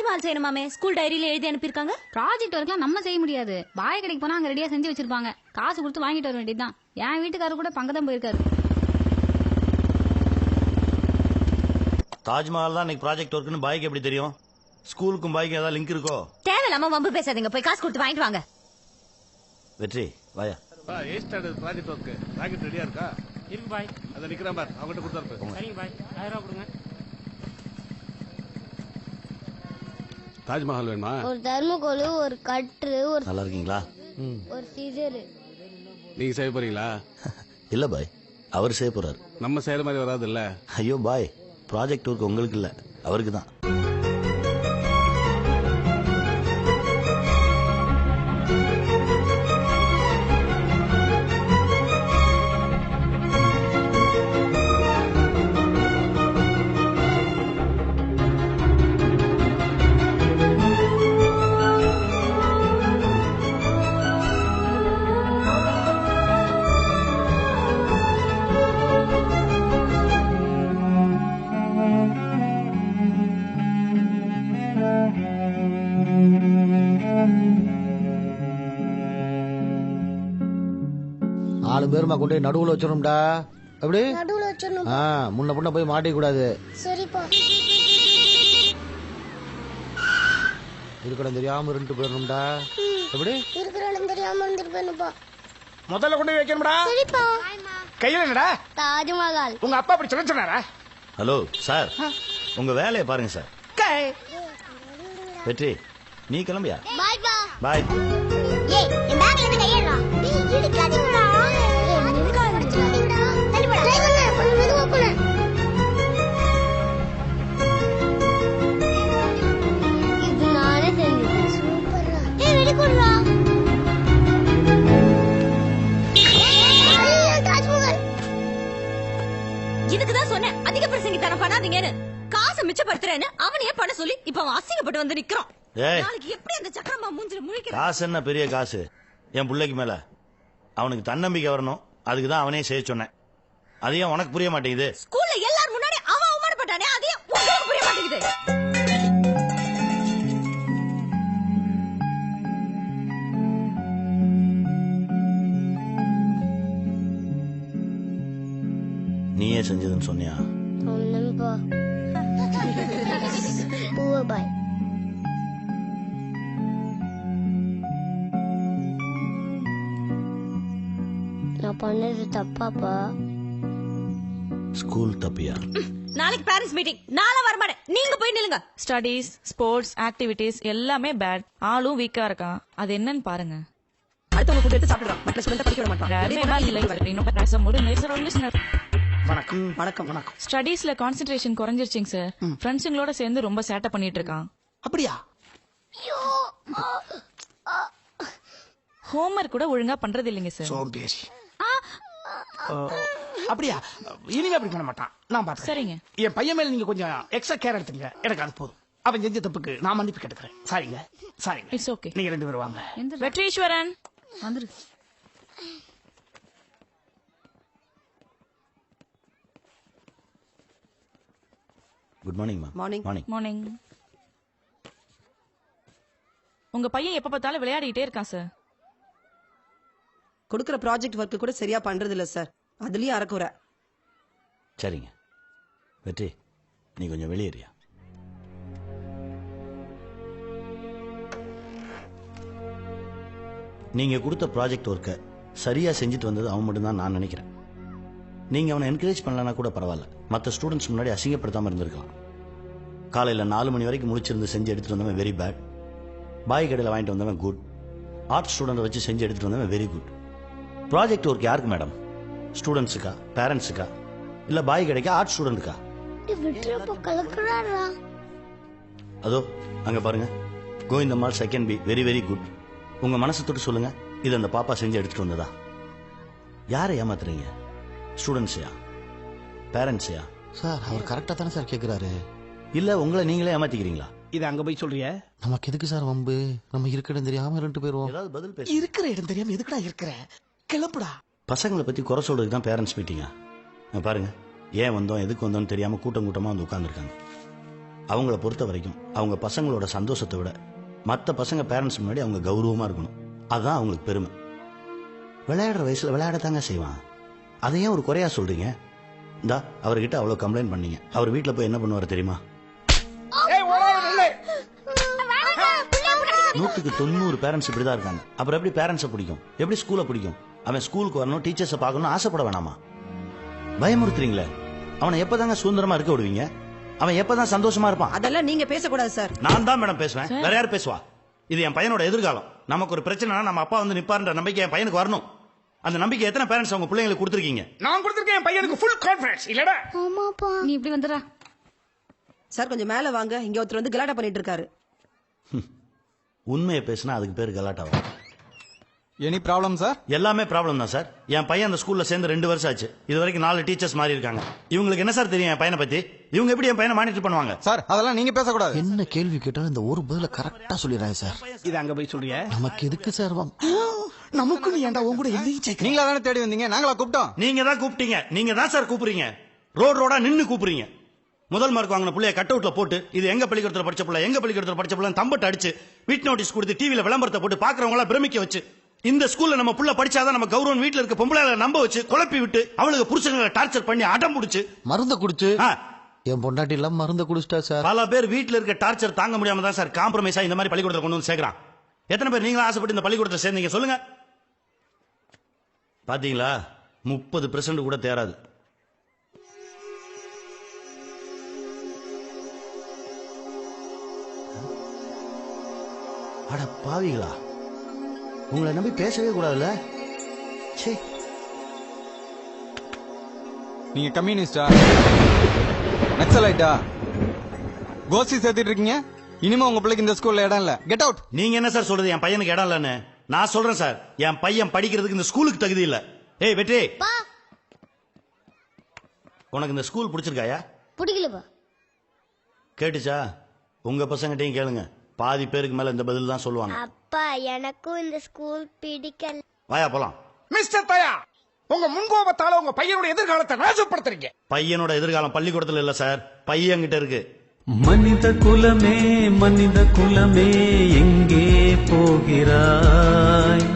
Taj Mahal செய்யணுமாமே school டைரியில எழுதி அனுப்பியிருக்காங்க. ப்ராஜெக்ட் ஒர்க்லாம் நம்ம செய்ய முடியாது. பாய் கடைக்கு போனா அங்க ரெடியா செஞ்சு வச்சிருப்பாங்க. காசு கொடுத்து வாங்கிட்டு வர வேண்டியதுதான். என் வீட்டுக்காரர் கூட பங்கதான் போயிருக்காரு. தாஜ்மஹால் தான் இன்னைக்கு ப்ராஜெக்ட் ஒர்க்னு பாய்க்கு எப்படி தெரியும்? ஸ்கூலுக்கும் பாய்க்கு ஏதாவது லிங்க் இருக்கோ? தேவையில்லாம வம்பு பேசாதீங்க, போய் காசு கொடுத்து வாங்கிட்டு வாங்க. வெற்றி வாயா. ப்ராஜெக்ட் ஒர்க் ராக்கெட் ரெடியா இருக்கா? இருக்கு பாய். அத நிக்கிற பார், அவங்கிட்ட கொடுத்தாரு. சரிங்க பாய், 1000 ரூபாய் கொடுங்க. தாஜ்மஹால் வேணுமா? ஒரு தர்மகோல், ஒரு கட்டு, ஒரு நல்லா இருக்கீங்களா? ஒரு சீசர். நீங்க செய்ய போறீங்களா? இல்ல பாய், அவர் செய்ய போறாரு. நம்ம செய்யற மாதிரி வராது இல்ல. ஐயோ பாய், ப்ராஜெக்ட் ஒர்க் உங்களுக்கு இல்ல, அவருக்கு தான். நாலு பேருமா கொண்டு போய் நடுவுல வச்சிடணும்டா. எப்படி நடுவுல வச்சிரணும். முன்ன புண்ண போய் மாட்டிக்க கூடாது. சரிப்பா. இருக்கடம் தெரியாம ரெண்டு போயிடணும்டா. எப்படி இருக்கிற இடம் தெரியாம இருந்துட்டு போயிருப்பா. முதல்ல கொண்டு போய் வைக்கணும்டா. சரிப்பா. கையில என்னடா? தாஜ்மஹால். உங்க அப்பா அப்படி சொல்ல சொன்னாரா? ஹலோ சார், உங்க வேலையை பாருங்க சார். வெற்றி, நீ கிளம்பியா? பாய் பா. பாய். ஏய், என் பேக்ல இருந்து கையேறா. டேய், இடிக்காதீங்கடா. ஏய், இடிக்காதீங்கடா. தள்ளி போடா. ட்ரை பண்ணு, கொஞ்சம் மெதுவா பண்ணு. இது நானே செஞ்சேன். சூப்பர்ரா. ஏய், வெடி குடுறா. ஏய், தாஜ்மஹால். இதுக்குதான் சொன்னேன் அதிக பிரசங்கித்தனம் பண்ணாதீங்கன்னு. காசை மிச்சப்படுத்துறேன்னு அவனையே பண்ண சொல்லி இப்ப அவன் அசிங்கப்பட்டு வந்து நிக்கிறான். ஏய், நாளைக்கு எப்படி அந்த சக்கரமா மூஞ்சில முழிக்கிறான்? காசு என்ன பெரிய காசு? என் பிள்ளைக்கு மேல அவனுக்கு தன்னம்பிக்கை வரணும், அதுக்கு தான் அவனே செய்ய சொன்னேன். அதையும் உனக்கு புரிய மாட்டேங்குது. ஸ்கூல்ல எல்லாரும் முன்னாடி அவன் அவமானப்பட்டானே, அதையும் உங்களுக்கு புரிய மாட்டேங்குது. நீயே செஞ்சதுன்னு சொன்னியா? சொன்னேன்பா. பூவை பாய். நான் பண்ணது தப்பாப்பா? ஸ்கூல் தப்பியா? நாளைக்கு பேரண்ட்ஸ் மீட்டிங், நாளை வரமாட்டேன். நீங்க போய் நில்லுங்க. ஸ்டடீஸ், ஸ்போர்ட்ஸ், ஆக்டிவிட்டிஸ் எல்லாமே பேட். ஆளும் வீக்கா இருக்கான். அது என்னன்னு பாருங்க. அடுத்தவங்க ஃபுட் எடுத்து சாப்பிடுறான். மற்ற ஸ்டூடண்ட் படிக்க விட மாட்டான். வணக்கம் வணக்கம் வணக்கம். ஸ்டடீஸ்ல கான்சென்ட்ரேஷன் குறைஞ்சிருச்சுங்க சார். ஃப்ரெண்ட்ஸுங்களோட சேர்ந்து ரொம்ப சேட்டை பண்ணிட்டு இருக்கான். அப்படியா? ஹோம்வொர்க் கூட ஒழுங்கா பண்றது இல்லைங்க சார். சோம்பேறி. அப்படியா? இனிமே அப்படி பண்ண மாட்டான், நான் பாத்துக்கிறேன். சரிங்க. என் பையன் மேல நீங்க கொஞ்சம் எக்ஸ்ட்ரா கேர் எடுத்துங்க, எனக்கு அது போதும். அவன் செஞ்ச தப்புக்கு நான் மன்னிப்பு கேட்டுக்கிறேன். சாரிங்க சாரிங்க. It's okay. நீங்க ரெண்டு பேரும் வாங்க. வெட்ரீஸ்வரன் வந்துரு. குட் மார்னிங் மா. மார்னிங். மார்னிங். உங்க பையன் எப்ப பார்த்தாலும் விளையாடிட்டே இருக்கான் சார். கொடுக்கிற ப்ராஜெக்ட் ஒர்க் கூட சரியா பண்றது இல்ல சார். அதுலயும் அறக்குற. சரிங்க வெற்றி, நீ கொஞ்சம் வெளியேறியா? நீங்க கொடுத்த ப்ராஜெக்ட் ஒர்க்கை சரியா செஞ்சுட்டு வந்தது அவன் மட்டும்தான் நான் நினைக்கிறேன். நீங்க அவனை என்கரேஜ் பண்ணலன்னா கூட பரவாயில்ல, மற்ற ஸ்டூடெண்ட்ஸ் முன்னாடி அசிங்கப்படுத்தாம இருந்திருக்கலாம். காலையில 4 மணி வரைக்கும் முடிச்சிருந்து செஞ்சு எடுத்துட்டு வந்தவன் வெரி பேட். பாய் கடையில் வாங்கிட்டு வந்தவன் குட். ஆர்ட் ஸ்டூடெண்ட் வச்சு செஞ்சு எடுத்துட்டு வந்தவன் வெரி குட். ப்ராஜெக்ட் ஒர்க் யாருக்கு மேடம்? ஸ்டூடெண்ட்ஸுக்கா, பேரண்ட்ஸுக்கா, இல்ல பாய் கடைக்கா, ஆர்ட் ஸ்டூடெண்ட்டுக்கா? அதோ அங்க பாருங்க, Govindammal second B, very very good. உங்க மனசு தொட்டு சொல்லுங்க, இது அந்த பாப்பா செஞ்சு எடுத்துட்டு வந்ததா? யாரை ஏமாத்துறீங்க? ஸ்டூடெண்ட்ஸையா, பேரண்ட்ஸையா? சார் அவர் கரெக்டா தானே சார் கேக்குறாரு. இல்ல உங்களை நீங்களே ஏமாத்திக்கிறீங்களா? இது அங்க போய் சொல்றிய? நமக்கு எதுக்கு சார் வம்பு? நம்ம இருக்க இடம் தெரியாம ரெண்டு போயிருவோம். ஏதாவது பதில் பேசு. இருக்கிற இடம் தெரியாம எதுக்குடா இருக்கிற? கிளப்புடா. பசங்களை பத்தி குறை சொல்றதுக்கு தான் பேரண்ட்ஸ் மீட்டிங்கா? பாருங்க, ஏன் வந்தோம் எதுக்கு வந்தோம்னு தெரியாம கூட்டம் கூட்டமா வந்து உட்கார்ந்துருக்காங்க. அவங்கள பொறுத்த வரைக்கும் அவங்க பசங்களோட சந்தோஷத்தை விட மற்ற பசங்க பேரண்ட்ஸ் முன்னாடி அவங்க கௌரவமா இருக்கணும். அதுதான் அவங்களுக்கு பெருமை. விளையாடுற வயசுல விளையாடத்தாங்க செய்வான். அதையும் ஒரு குறையா சொல்றீங்க? இந்தா அவர்கிட்ட அவ்வளவு கம்ப்ளைண்ட் பண்ணீங்க. அவர் வீட்டுல போய் என்ன பண்ணுவாரு தெரியுமா? 100% பேரண்ட்ஸ் இப்படிதான் இருக்காங்க. அப்புறம் எப்படி பேரண்ட்ஸை பிடிக்கும்? எப்படி ஸ்கூலை பிடிக்கும்? அவன் ஸ்கூலுக்கு வரணும், டீச்சர்ஸை பார்க்கணும் ஆசைப்பட வேணாமா? பயமுறுத்துறீங்களே. அவனை எப்பதாங்க சுதந்திரமா இருக்க விடுவீங்க? அவன் எப்பதான் சந்தோஷமா இருப்பான்? அதெல்லாம் நீங்க பேசக்கூடாது சார். நான் தான் மேடம் பேசுவேன், வேற யார் பேசுவா? இது என் பையனோட எதிர்காலம். நமக்கு ஒரு பிரச்சனைனா நம்ம அப்பா வந்து நிப்பாருன்ற நம்பிக்கை என் பையனுக்கு வரணும். அந்த நம்பிக்கை எத்தனை பேரண்ட்ஸ் அவங்க பிள்ளைங்களுக்கு கொடுத்துருக்கீங்க? நான் கொடுத்திருக்கேன் என் பையனுக்கு ஃபுல் கான்ஃபிடன்ஸ். இல்லடா நீ இப்படி வந்துடா. சார் கொஞ்சம் மேல வாங்க, இங்க ஒருத்தர் வந்து கலாட்டா பண்ணிட்டு இருக்காரு. உண்மையை பேசினா அதுக்கு பேர் கலாட்டாவா? Any problem sir? எல்லாமே ப்ராப்ளம் தான் சார். என் பையன் அந்த ஸ்கூல்ல சேர்ந்து 2 வருஷம் ஆச்சு. இது வரைக்கும் 4 டீச்சர்ஸ் மாறி இருக்காங்க. இவங்களுக்கு என்ன சார் தெரியும் என் பையனை பத்தி? இவங்க எப்படி என் பையனை மானிட்டர் பண்ணுவாங்க? சார் அதெல்லாம் நீங்க பேசக்கூடாது. என்ன கேள்வி கேட்டாலும் இந்த ஒரு பதில கரெக்டா சொல்லிடுறாங்க சார். இது அங்க போய் சொல்றியா? நமக்கு எதுக்கு சார்? நமக்கு நீ ஏன்டா உன் கூட எதையும் சேர்க்க? நீங்களா தானே தேடி வந்தீங்க, நாங்களா கூப்பிட்டோம்? நீங்க தான் கூப்பிட்டீங்க. நீங்க தான் சார் கூப்பிடுறீங்க. ரோடா நின்னு கூப்பிடுறீங்க. முதல் மார்க் வாங்கின பிள்ளைய கட் அவுட்ல போட்டு இது எங்க பள்ளிக்கூடத்துல படிச்ச பிள்ளை, எங்க பள்ளிக்கூடத்துல படிச்ச பிள்ளை தம்பட்ட அடிச்சு வீட் நோட்டீஸ் கொடுத்து டிவில விளம்பரத்தை போட்டு பாக்குறவங்க எல்லாம் பிரமிக்க வச்சு இந்த ஸ்கூல்ல நம்ம புள்ள படிச்சாதான் நம்ம கௌரவம் வீட்டுல இருக்க பொம்பளை நம்ப வச்சு குழப்பி விட்டு அவளுக்கு புருஷங்களை டார்ச்சர் பண்ணி அடம் பிடிச்சு மருந்த குடிச்சு என் பொண்டாட்டி எல்லாம் மருந்த குடிச்சிட்டா சார். பல பேர் வீட்டுல இருக்க டார்ச்சர் தாங்க முடியாம தான் சார் காம்ப்ரமைஸா இந்த மாதிரி பள்ளிக்கூடத்துல கொண்டு வந்து சேர்க்கிறான். எத்தனை பேர் நீங்களும் ஆசைப்பட்டு இந்த பள்ளிக்கூடத்தை சேர்ந்தீங்க சொல்லுங்க? பாத்தீங்களா, 30% கூட தேராது. அட பாவிகளா, உங்களை நம்பி பேசவே கூடாதுல்ல. சே, நீங்க கம்யூனிஸ்டா, நக்சலைட்டா, கோஷ்டி சேர்த்துட்டு இருக்கீங்க. இனிமே உங்க பிள்ளைக்கு இந்த ஸ்கூல்ல இடம் இல்ல. Get out. நீங்க என்ன சார் சொல்றது என் பையனுக்கு இடம் இல்லன்னு? நான் சொல்றேன் சார், என் பையன் படிக்கிறதுக்கு இந்த ஸ்கூலுக்கு தகுதி இல்ல. ஏய் வெற்றி, உனக்கு இந்த ஸ்கூல் பிடிச்சிருக்காயா? பிடிக்கலப்பா. கேட்டுச்சா? உங்க பசங்கிட்டையும் கேளுங்க. பாதி பேருக்கு மேல இந்த பதில் தான் சொல்லுவாங்க. அப்பா எனக்கும் இந்த ஸ்கூல் பிடிக்கல. வாயா போலாம். மிஸ்டர் தயா, உங்க முன்கோபத்தால உங்க பையனோட எதிர்காலத்தை நாசப்படுத்துறீங்க. பையனோட எதிர்காலம் பள்ளிக்கூடத்துல இல்ல சார், பையன்கிட்ட இருக்கு. மனித குலமே, மனித குலமே எங்கே போகிறாய்?